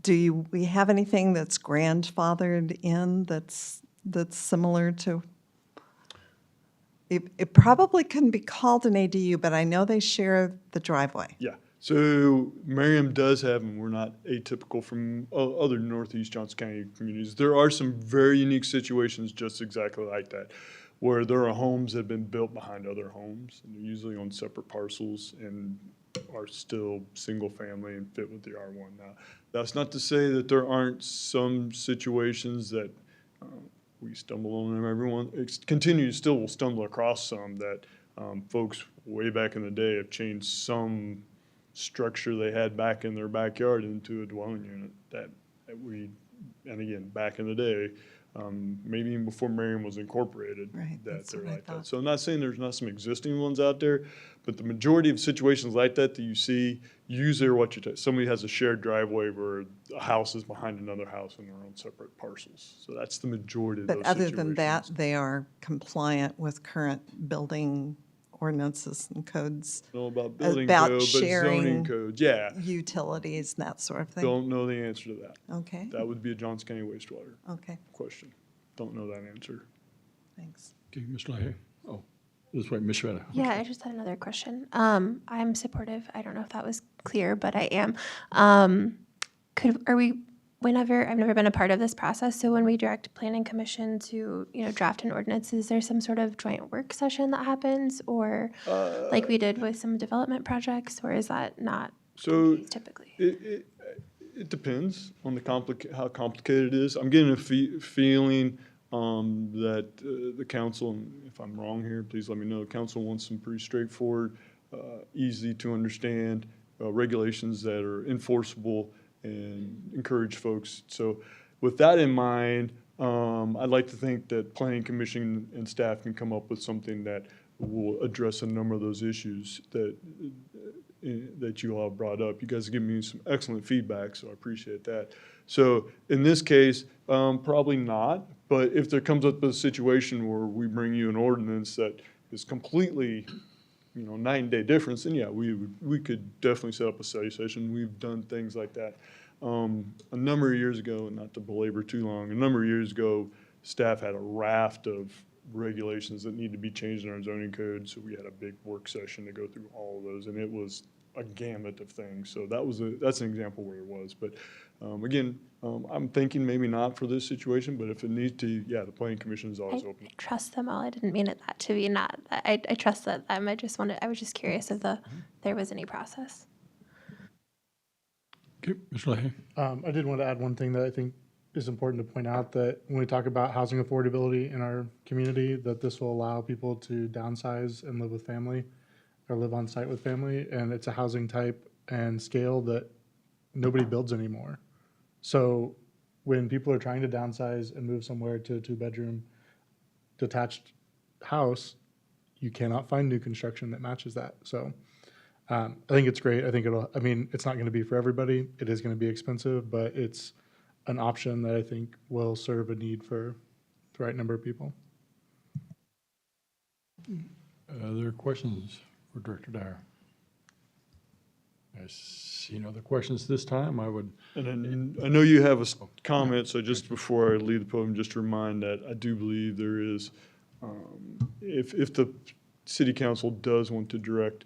Do we have anything that's grandfathered in that's similar to? It probably couldn't be called an ADU, but I know they share the driveway. Yeah. So Merriam does have, and we're not atypical from other Northeast Johnson County communities. There are some very unique situations just exactly like that, where there are homes that have been built behind other homes, and they're usually on separate parcels and are still single family and fit with the R1. Now, that's not to say that there aren't some situations that we stumble on them. Everyone will stumble across some that folks way back in the day have changed some structure they had back in their backyard into a dwelling unit that we, and again, back in the day, maybe even before Merriam was incorporated, Right, that that's they're what I like that. thought. So I'm not saying there's not some existing ones out there, but the majority of situations like that you see, usually are what somebody has a shared driveway where a house is behind another house and they're on separate parcels. So that's the majority of those But situations. other than that, they are compliant with current building ordinances and codes Know about building about code, but zoning sharing code, yeah. utilities and that sort of thing. Don't know the answer to that. Okay, That would be a Johnson County wastewater okay, question. Don't know that answer. thanks. Okay, Mr. Leahy. Oh, this way, Ms. Shredder. Yeah, I just had another question. I'm supportive. I don't know if that was clear, but I am. I've never been a part of this process, so when we direct planning commission to, draft an ordinance, is there some sort of joint work session that happens, or like we did with some development projects, or is that not So the case typically? it depends on how complicated it is. I'm getting a feeling that the council, and if I'm wrong here, please let me know, the council wants some pretty straightforward, easy to understand regulations that are enforceable and encourage folks. So with that in mind, I'd like to think that Planning Commission and staff can come up with something that will address a number of those issues that you all brought up. You guys have given me some excellent feedback, so I appreciate that. So in this case, probably not, but if there comes up a situation where we bring you an ordinance that is completely, night and day difference, then yeah, we could definitely set up a study session. We've done things like that. A number of years ago, and not to belabor too long, a number of years ago, staff had a raft of regulations that need to be changed in our zoning code. So we had a big work session to go through all of those, and it was a gamut of things. So that's an example where it was. But again, I'm thinking maybe not for this situation, but if it needs to, yeah, the planning commission is always open. I trust them all. I didn't mean it that to be not. I trust that them. I was just curious if there was any process. Okay, Mr. Leahy. I did want to add one thing that I think is important to point out, that when we talk about housing affordability in our community, that this will allow people to downsize and live with family or live on site with family. And it's a housing type and scale that nobody builds anymore. So when people are trying to downsize and move somewhere to a 2-bedroom detached house, you cannot find new construction that matches that. So I think it's great. I think it's not going to be for everybody. It is going to be expensive, but it's an option that I think will serve a need for the right number of people. Other questions for Director Dyer? I see no other questions this time. I would. And then I know you have a comment, so just before I leave the podium, just to remind that I do believe there is, if the city council does want to direct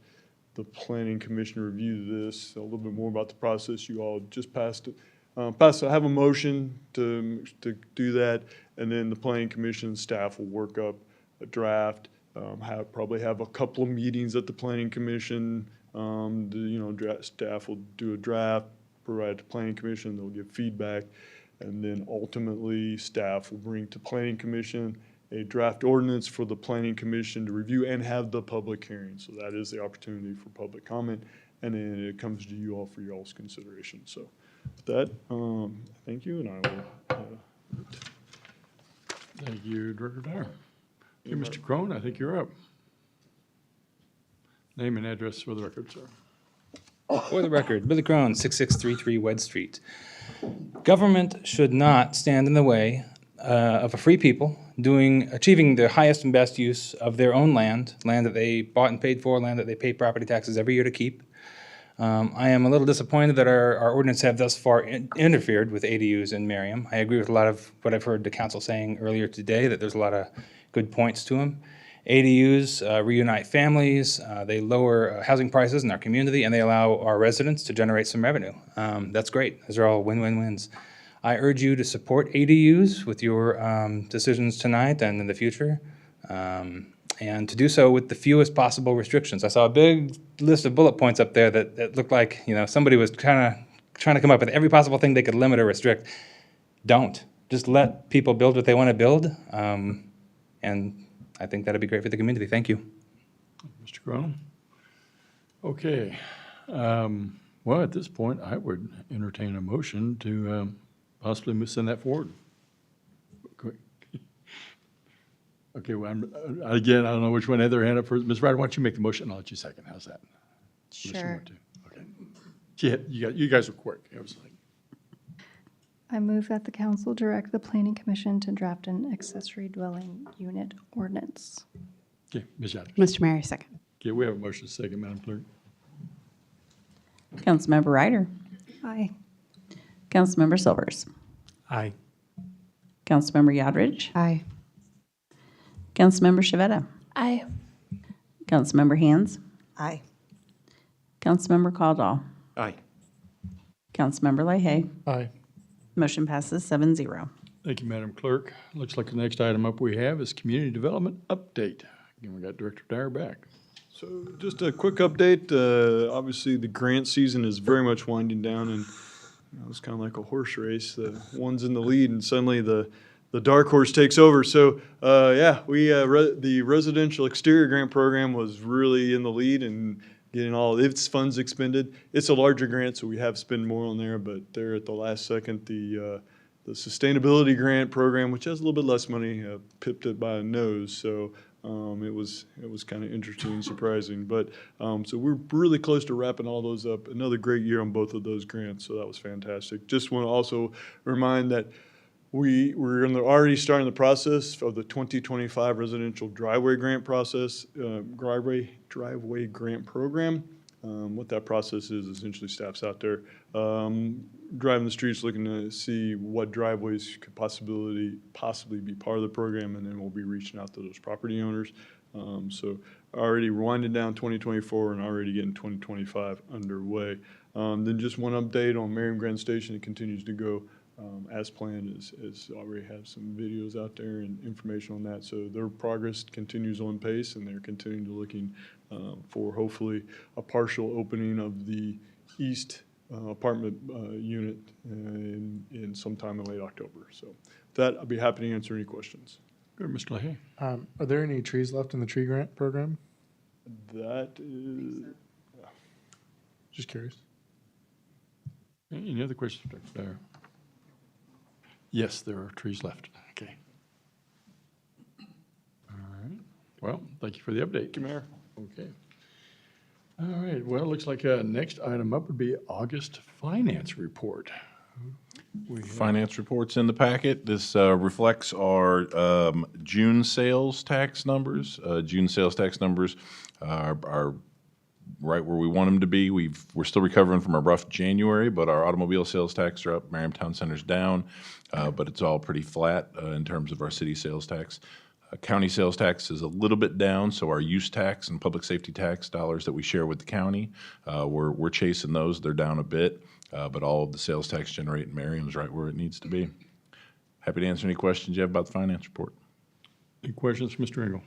the planning commission to review this, a little bit more about the process, you all just passed it. Have a motion to do that, and then the planning commission staff will work up a draft, probably have a couple of meetings at the planning commission. Staff will do a draft, provide it to planning commission, they'll give feedback, and then ultimately staff will bring to planning commission a draft ordinance for the planning commission to review and have the public hearing. So that is the opportunity for public comment, and then it comes to you all for your all's consideration. So with that, thank you, and I will. Thank you, Director Dyer. Okay, Mr. Crone, I think you're up. Name and address for the record, sir. For the record, Billy Crone, 6633 Wedge Street. Government should not stand in the way of a free people achieving the highest and best use of their own land that they bought and paid for, land that they pay property taxes every year to keep. I am a little disappointed that our ordinance have thus far interfered with ADUs in Merriam. I agree with a lot of what I've heard the council saying earlier today, that there's a lot of good points to them. ADUs reunite families, they lower housing prices in our community, and they allow our residents to generate some revenue. That's great. Those are all win-win-wins. I urge you to support ADUs with your decisions tonight and in the future, and to do so with the fewest possible restrictions. I saw a big list of bullet points up there that looked like somebody was trying to come up with every possible thing they could limit or restrict. Don't. Just let people build what they want to build, and I think that'd be great for the community. Thank you. Mr. Crone? Okay. Well, at this point, I would entertain a motion to possibly send that forward. Okay, well, again, I don't know which one had their hand up first. Ms. Ryder, why don't you make the motion, and I'll let you second. How's that? Unless you want to. Okay. Yeah, you guys are quick. It was like, I move that the council direct the planning commission to draft an accessory dwelling unit ordinance. okay, Ms. Yadler. Mr. Mayor, second. Okay, we have a motion second, Madam Clerk. Councilmember Ryder. Aye. Councilmember Silvers. Aye. Councilmember Yodridge. Aye. Councilmember Shavetta. Aye. Councilmember Hands. Aye. Councilmember Caldwell. Aye. Councilmember Leahy. Aye. Motion passes 7-0. Thank you, Madam Clerk. Looks like the next item up we have is Community Development Update. Again, we got Director Dyer back. So just a quick update. Obviously, the grant season is very much winding down, and it's kind of like a horse race. The one's in the lead, and suddenly the dark horse takes over. So the residential exterior grant program was really in the lead and getting all its funds expended. It's a larger grant, so we have spent more on there, but there at the last second, the sustainability grant program, which has a little bit less money, pipped it by a nose. So it was kind of interesting and surprising. But so we're really close to wrapping all those up. Another great year on both of those grants, so that was fantastic. Just want to also remind that we're already starting the process of the 2025 residential driveway grant process, driveway grant program. What that process is, essentially staff's out there, driving the streets, looking to see what driveways could possibly be part of the program, and then we'll be reaching out to those property owners. So already winding down 2024 and already getting 2025 underway. Then just one update on Merriam Grand Station. It continues to go as planned, as already have some videos out there and information on that. So their progress continues on pace, and they're continuing to looking for hopefully a partial opening of the east apartment unit in sometime in late October. So that, I'll be happy to answer any questions. Good, Mr. LaHaye. Are there any trees left in the tree grant program? That is, Just curious. Any other questions there? Yes, there are trees left. Okay. All right. Well, thank you for the update. Thank you, Mayor. Okay. All right. Well, it looks like next item up would be August finance report. Finance reports in the packet. This reflects our June sales tax numbers. June sales tax numbers are right where we want them to be. We're still recovering from a rough January, but our automobile sales tax are up. Merriam Town Center's down, but it's all pretty flat in terms of our city sales tax. County sales tax is a little bit down, so our use tax and public safety tax dollars that we share with the county, we're chasing those. They're down a bit, but all of the sales tax generated in Merriam's right where it needs to be. Happy to answer any questions you have about the finance report. Any questions for Mr. Engel?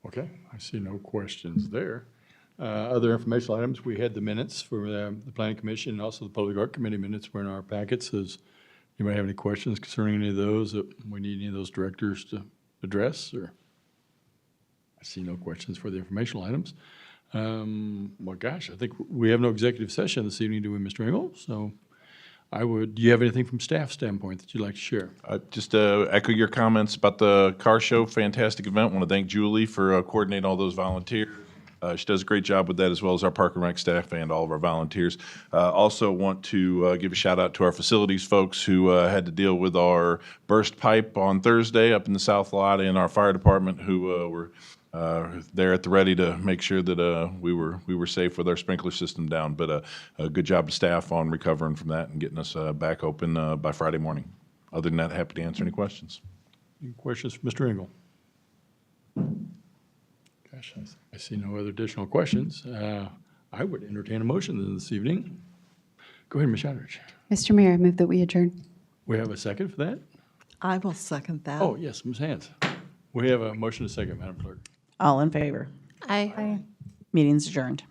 Okay, I see no questions there. Other informational items, we had the minutes for the Planning Commission and also the Public Art Committee minutes were in our packets. Does anybody have any questions concerning any of those that we need any of those directors to address? Or I see no questions for the informational items. Well, gosh, I think we have no executive session this evening, do we, Mr. Engel? So do you have anything from staff standpoint that you'd like to share? Just echo your comments about the car show. Fantastic event. Want to thank Julie for coordinating all those volunteers. She does a great job with that, as well as our Park and Rec staff and all of our volunteers. Also want to give a shout out to our facilities folks who had to deal with our burst pipe on Thursday up in the South Lot, and our fire department who were there at the ready to make sure that we were safe with our sprinkler system down. But a good job to staff on recovering from that and getting us back open by Friday morning. Other than that, happy to answer any questions. Any questions for Mr. Engel? Gosh, I see no other additional questions. I would entertain a motion this evening. Go ahead, Ms. Shadrich. Mr. Mayor, I move that we adjourn. We have a second for that? I will second that. Oh, yes, Ms. Hands. We have a motion and a second, Madam Clerk. All in favor? Aye. Meeting's adjourned.